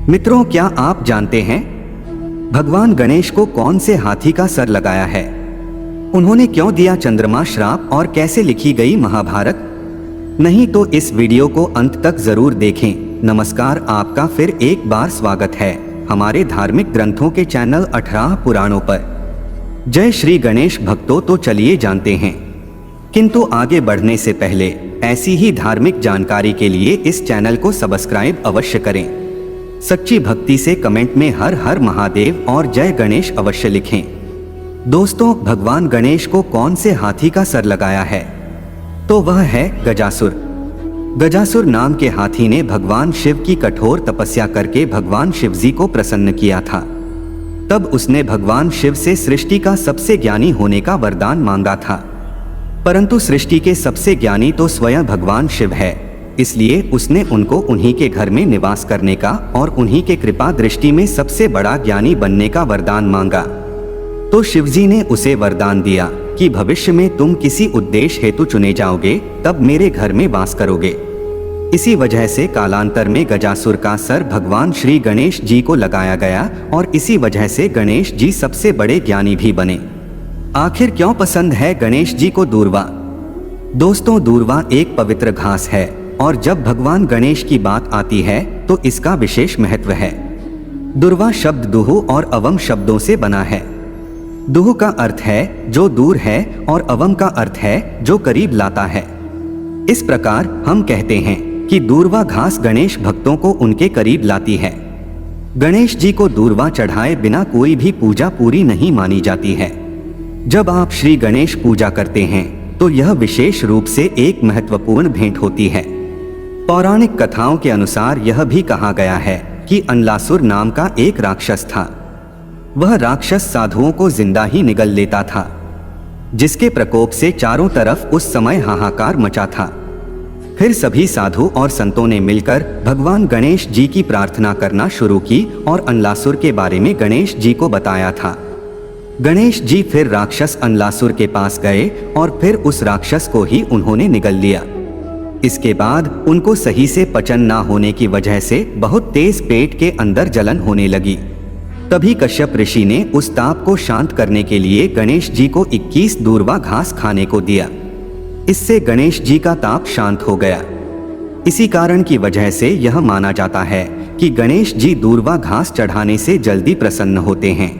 मित्रों, क्या आप जानते हैं भगवान गणेश को कौन से हाथी का सर लगाया है? उन्होंने क्यों दिया चंद्रमा श्राप और कैसे लिखी गई महाभारत? नहीं तो इस वीडियो को अंत तक जरूर देखें। नमस्कार, आपका फिर एक बार स्वागत है हमारे धार्मिक ग्रंथों के चैनल 18 पुराणों पर। जय श्री गणेश भक्तों, तो चलिए जानते हैं। किंतु आगे बढ़ने से पहले ऐसी ही धार्मिक जानकारी के लिए इस चैनल को सब्सक्राइब अवश्य करें। सच्ची भक्ति से कमेंट में हर हर महादेव और जय गणेश अवश्य लिखें। दोस्तों, भगवान गणेश को कौन से हाथी का सर लगाया है? तो वह है गजासुर। गजासुर नाम के हाथी ने भगवान शिव की कठोर तपस्या करके भगवान शिव जी को प्रसन्न किया था। तब उसने भगवान शिव से सृष्टि का सबसे ज्ञानी होने का वरदान मांगा था। परंतु सृष्टि के सबसे ज्ञानी तो स्वयं भगवान शिव है, इसलिए उसने उनको उन्हीं के घर में निवास करने का और उन्हीं के कृपा दृष्टि में सबसे बड़ा ज्ञानी बनने का वरदान मांगा। तो शिवजी ने उसे वरदान दिया कि भविष्य में तुम किसी उद्देश्य हेतु चुने जाओगे, तब मेरे घर में वास करोगे। इसी वजह से कालांतर में गजासुर का सर भगवान श्री गणेश जी को लगाया गया और इसी वजह से गणेश जी सबसे बड़े ज्ञानी भी बने। आखिर क्यों पसंद है गणेश जी को दूर्वा? दोस्तों, दूर्वा एक पवित्र घास है और जब भगवान गणेश की बात आती है तो इसका विशेष महत्व है। दूर्वा शब्द दुहु और अवम शब्दों से बना है। दुहु का अर्थ है जो दूर है और अवम का अर्थ है जो करीब लाता है। इस प्रकार हम कहते हैं कि दूर्वा घास गणेश भक्तों को उनके करीब लाती है। गणेश जी को दूर्वा चढ़ाए बिना कोई भी पूजा पूरी नहीं मानी जाती है। जब आप श्री गणेश पूजा करते हैं तो यह विशेष रूप से एक महत्वपूर्ण भेंट होती है। पौराणिक कथाओं के अनुसार यह भी कहा गया है कि अनलासुर नाम का एक राक्षस था। वह राक्षस साधुओं को जिंदा ही निगल लेता था, जिसके प्रकोप से चारों तरफ उस समय हाहाकार मचा था। फिर सभी साधु और संतों ने मिलकर भगवान गणेश जी की प्रार्थना करना शुरू की और अनलासुर के बारे में गणेश जी को बताया था। गणेश जी फिर राक्षस अनलासुर के पास गए और फिर उस राक्षस को ही उन्होंने निगल लिया। इसके बाद उनको सही से पचन ना होने की वजह से बहुत तेज पेट के अंदर जलन होने लगी। तभी कश्यप ऋषि ने उस ताप को शांत करने के लिए गणेश जी को 21 दूर्वा घास खाने को दिया। इससे गणेश जी का ताप शांत हो गया। इसी कारण की वजह से यह माना जाता है कि गणेश जी दूर्वा घास चढ़ाने से जल्दी प्रसन्न होते हैं।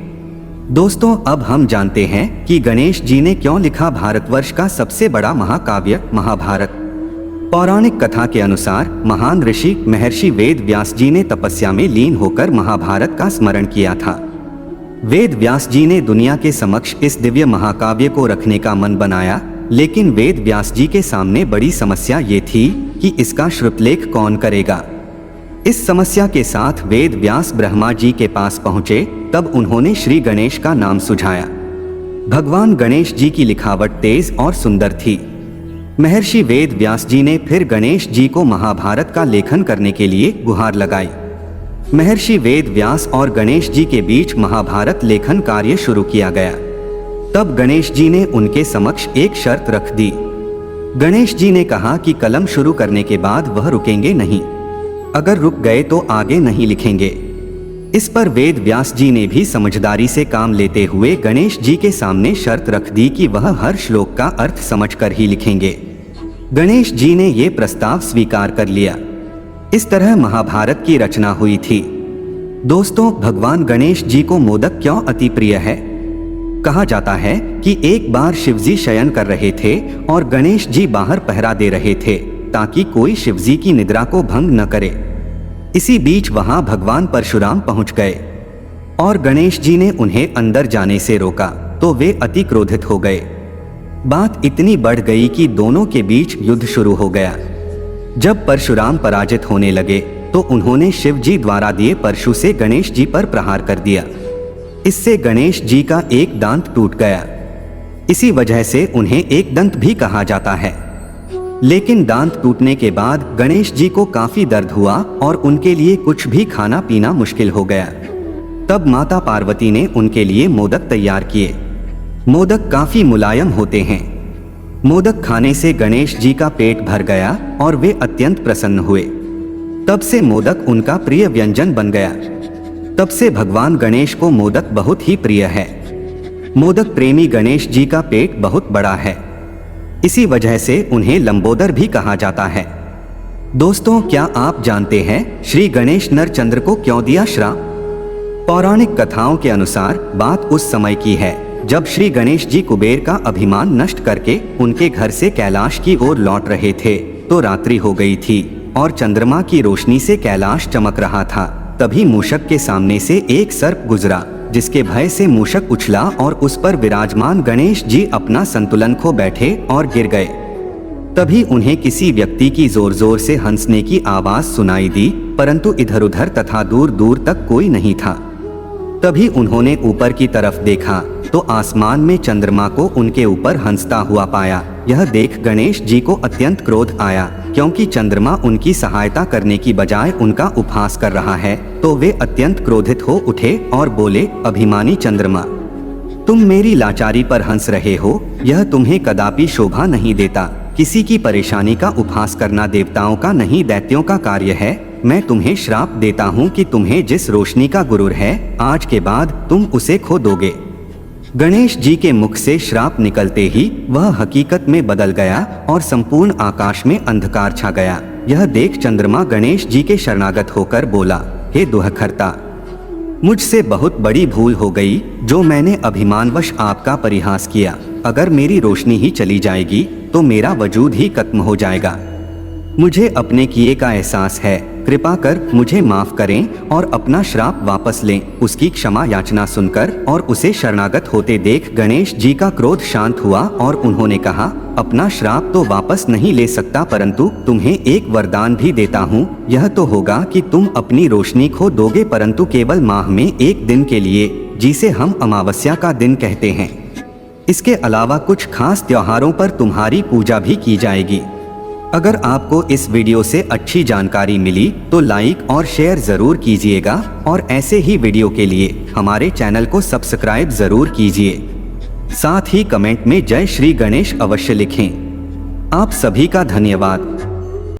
दोस्तों, अब हम जानते हैं कि गणेश जी ने क्यों लिखा भारतवर्ष का सबसे बड़ा महाकाव्य महाभारत। पौराणिक कथा के अनुसार महान ऋषि महर्षि वेद व्यास जी ने तपस्या में लीन होकर महाभारत का स्मरण किया था। वेद व्यास जी ने दुनिया के समक्ष इस दिव्य महाकाव्य को रखने का मन बनाया, लेकिन वेद व्यास जी के सामने बड़ी समस्या ये थी कि इसका श्रुतलेख कौन करेगा। इस समस्या के साथ वेद व्यास ब्रह्मा जी के पास पहुंचे। तब उन्होंने श्री गणेश का नाम सुझाया। भगवान गणेश जी की लिखावट तेज और सुंदर थी। महर्षि वेद व्यास जी ने फिर गणेश जी को महाभारत का लेखन करने के लिए गुहार लगाई। महर्षि वेद व्यास और गणेश जी के बीच महाभारत लेखन कार्य शुरू किया गया। तब गणेश जी ने उनके समक्ष एक शर्त रख दी। गणेश जी ने कहा कि कलम शुरू करने के बाद वह रुकेंगे नहीं, अगर रुक गए तो आगे नहीं लिखेंगे। इस पर वेद व्यास जी ने भी समझदारी से काम लेते हुए गणेश जी के सामने शर्त रख दी कि वह हर श्लोक का अर्थ समझकर ही लिखेंगे। गणेश जी ने ये प्रस्ताव स्वीकार कर लिया। इस तरह महाभारत की रचना हुई थी। दोस्तों, भगवान गणेश जी को मोदक क्यों अति प्रिय है? कहा जाता है कि एक बार शिवजी शयन कर रहे थे और गणेश जी बाहर पहरा दे रहे थे ताकि कोई शिवजी की निद्रा को भंग न करे। इसी बीच वहां भगवान परशुराम पहुंच गए और गणेश जी ने उन्हें अंदर जाने से रोका तो वे अति क्रोधित हो गए। बात इतनी बढ़ गई कि दोनों के बीच युद्ध शुरू हो गया। जब परशुराम पराजित होने लगे तो उन्होंने शिव जी द्वारा दिए परशु से गणेश जी पर प्रहार कर दिया। इससे गणेश जी का एक दांत टूट गया। इसी वजह से उन्हें एक दंत भी कहा जाता है। लेकिन दांत टूटने के बाद गणेश जी को काफी दर्द हुआ और उनके लिए कुछ भी खाना पीना मुश्किल हो गया। तब माता पार्वती ने उनके लिए मोदक तैयार किए। मोदक काफी मुलायम होते हैं। मोदक खाने से गणेश जी का पेट भर गया और वे अत्यंत प्रसन्न हुए। तब से मोदक उनका प्रिय व्यंजन बन गया। तब से भगवान गणेश को मोदक बहुत ही प्रिय है। मोदक प्रेमी गणेश जी का पेट बहुत बड़ा है, इसी वजह से उन्हें लंबोदर भी कहा जाता है। दोस्तों, क्या आप जानते हैं श्री गणेश नरचंद्र को क्यों दिया श्राप? पौराणिक कथाओं के अनुसार बात उस समय की है जब श्री गणेश जी कुबेर का अभिमान नष्ट करके उनके घर से कैलाश की ओर लौट रहे थे तो रात्रि हो गई थी और चंद्रमा की रोशनी से कैलाश चमक रहा था। तभी मूषक के सामने से एक सर्प गुजरा, जिसके भय से मूषक उछला और उस पर विराजमान गणेश जी अपना संतुलन खो बैठे और गिर गए। तभी उन्हें किसी व्यक्ति की जोर जोर से हंसने की आवाज सुनाई दी, परंतु इधर उधर तथा दूर दूर तक कोई नहीं था। तभी उन्होंने ऊपर की तरफ देखा तो आसमान में चंद्रमा को उनके ऊपर हंसता हुआ पाया। यह देख गणेश जी को अत्यंत क्रोध आया, क्योंकि चंद्रमा उनकी सहायता करने की बजाय उनका उपहास कर रहा है। तो वे अत्यंत क्रोधित हो उठे और बोले, अभिमानी चंद्रमा, तुम मेरी लाचारी पर हंस रहे हो, यह तुम्हें कदापि शोभा नहीं देता। किसी की परेशानी का उपहास करना देवताओं का नहीं दैत्यों का कार्य है। मैं तुम्हें श्राप देता हूँ कि तुम्हें जिस रोशनी का गुरूर है, आज के बाद तुम उसे खो दोगे। गणेश जी के मुख से श्राप निकलते ही वह हकीकत में बदल गया और संपूर्ण आकाश में अंधकार छा गया। यह देख चंद्रमा गणेश जी के शरणागत होकर बोला, हे दुहखरता, मुझसे बहुत बड़ी भूल हो गई जो मैंने अभिमानवश आपका परिहास किया। अगर मेरी रोशनी ही चली जाएगी तो मेरा वजूद ही खत्म हो जाएगा। मुझे अपने किए का एहसास है, कृपा कर मुझे माफ करें और अपना श्राप वापस लें। उसकी क्षमा याचना सुनकर और उसे शरणागत होते देख गणेश जी का क्रोध शांत हुआ और उन्होंने कहा, अपना श्राप तो वापस नहीं ले सकता, परंतु तुम्हें एक वरदान भी देता हूँ। यह तो होगा कि तुम अपनी रोशनी खो दोगे, परंतु केवल माह में एक दिन के लिए, जिसे हम अमावस्या का दिन कहते हैं। इसके अलावा कुछ खास त्योहारों पर तुम्हारी पूजा भी की जाएगी। अगर आपको इस वीडियो से अच्छी जानकारी मिली तो लाइक और शेयर जरूर कीजिएगा और ऐसे ही वीडियो के लिए हमारे चैनल को सब्सक्राइब जरूर कीजिए। साथ ही कमेंट में जय श्री गणेश अवश्य लिखें। आप सभी का धन्यवाद।